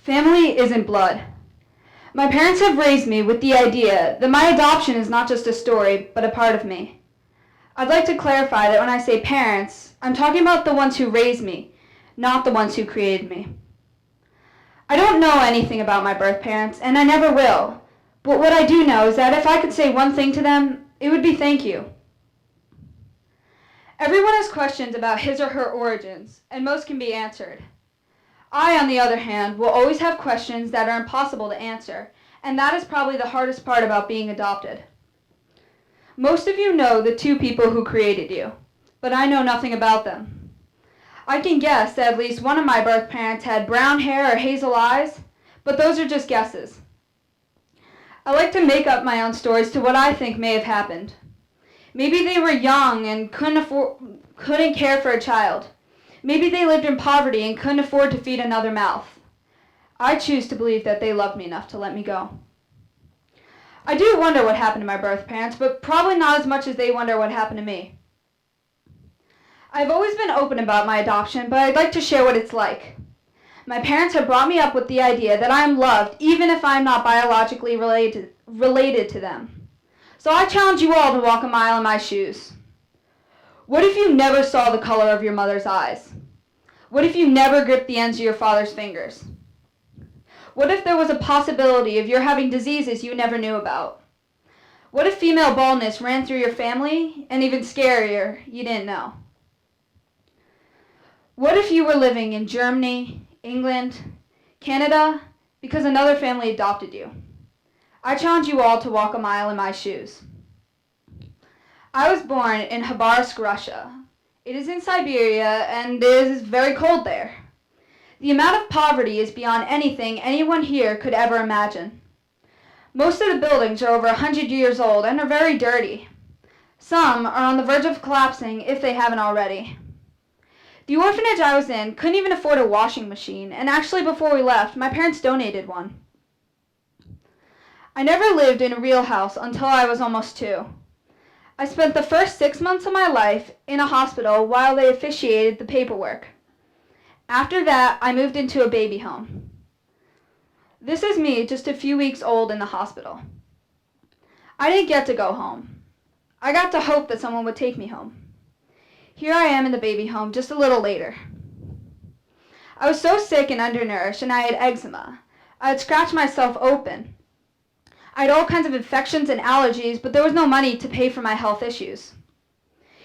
Family isn't blood. My parents have raised me with the idea that my adoption is not just a story, but a part of me. I'd like to clarify that when I say parents, I'm talking about the ones who raised me, not the ones who created me. I don't know anything about my birth parents, and I never will, but what I do know is that if I could say one thing to them, it would be thank you. Everyone has questions about his or her origins, and most can be answered. I, on the other hand, will always have questions that are impossible to answer, and that is probably the hardest part about being adopted. Most of you know the two people who created you, but I know nothing about them. I can guess that at least one of my birth parents had brown hair or hazel eyes, but those are just guesses. I like to make up my own stories to what I think may have happened. Maybe they were young and couldn't care for a child. Maybe they lived in poverty and couldn't afford to feed another mouth. I choose to believe that they loved me enough to let me go. I do wonder what happened to my birth parents, but probably not as much as they wonder what happened to me. I've always been open about my adoption, but I'd like to share what it's like. My parents have brought me up with the idea that I am loved even if I'm not biologically related to them. So I challenge you all to walk a mile in my shoes. What if you never saw the color of your mother's eyes? What if you never gripped the ends of your father's fingers? What if there was a possibility of your having diseases you never knew about? What if female baldness ran through your family, and even scarier, you didn't know? What if you were living in Germany, England, Canada, because another family adopted you? I challenge you all to walk a mile in my shoes. I was born in Khabarovsk, Russia. It is in Siberia, and it is very cold there. The amount of poverty is beyond anything anyone here could ever imagine. Most of the buildings are over 100 years old and are very dirty. Some are on the verge of collapsing if they haven't already. The orphanage I was in couldn't even afford a washing machine, and actually before we left, my parents donated one. I never lived in a real house until I was almost 2. I spent the first 6 months of my life in a hospital while they officiated the paperwork. After that, I moved into a baby home. This is me just a few weeks old in the hospital. I didn't get to go home. I got to hope that someone would take me home. Here I am in the baby home just a little later. I was so sick and undernourished, and I had eczema. I had scratched myself open. I had all kinds of infections and allergies, but there was no money to pay for my health issues.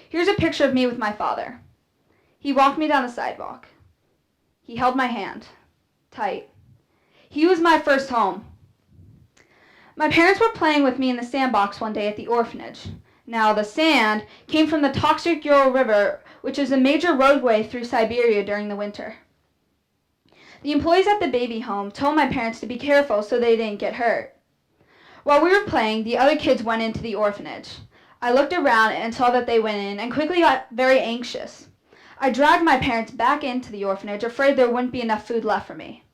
Here's a picture of me with my father. He walked me down the sidewalk. He held my hand, tight. He was my first home. My parents were playing with me in the sandbox one day at the orphanage. Now, the sand came from the toxic Ural River, which is a major roadway through Siberia during the winter. The employees at the baby home told my parents to be careful so they didn't get hurt. While we were playing, the other kids went into the orphanage. I looked around and saw that they went in and quickly got very anxious. I dragged my parents back into the orphanage, afraid there wouldn't be enough food left for me.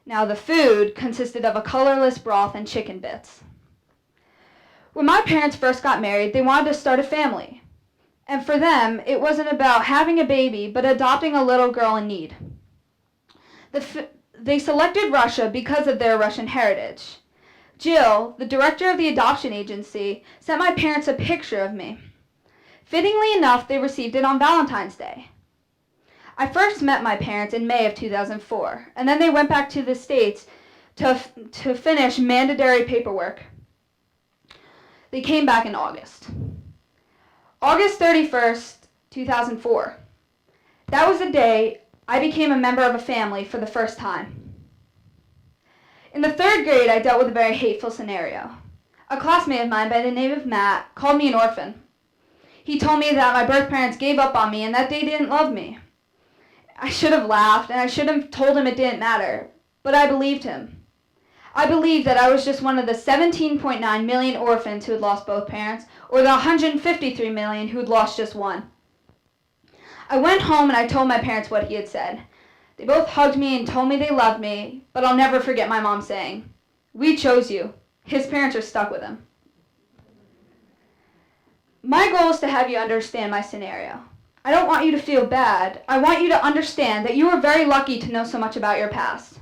Now, the food consisted of a colorless broth and chicken bits. When my parents first got married, they wanted to start a family. And for them, it wasn't about having a baby, but adopting a little girl in need. They selected Russia because of their Russian heritage. Jill, the director of the adoption agency, sent my parents a picture of me. Fittingly enough, they received it on Valentine's Day. I first met my parents in May of 2004, and then they went back to the States to finish mandatory paperwork. They came back in August. August 31st, 2004. That was the day I became a member of a family for the first time. In the 3rd grade, I dealt with a very hateful scenario. A classmate of mine by the name of Matt called me an orphan. He told me that my birth parents gave up on me and that they didn't love me. I should have laughed and I should have told him it didn't matter, but I believed him. I believed that I was just one of the 17.9 million orphans who had lost both parents, or the 153 million who had lost just one. I went home and I told my parents what he had said. They both hugged me and told me they loved me, but I'll never forget my mom saying, "We chose you. His parents are stuck with him." My goal is to have you understand my scenario. I don't want you to feel bad. I want you to understand that you were very lucky to know so much about your past.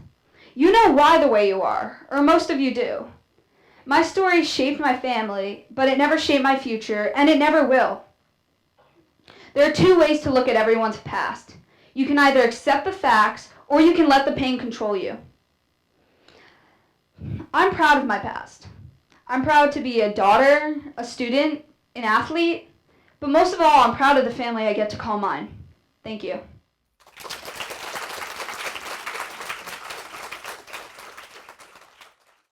You know why the way you are, or most of you do. My story shaped my family, but it never shaped my future, and it never will. There are two ways to look at everyone's past. You can either accept the facts, or you can let the pain control you. I'm proud of my past. I'm proud to be a daughter, a student, an athlete, but most of all, I'm proud of the family I get to call mine. Thank you.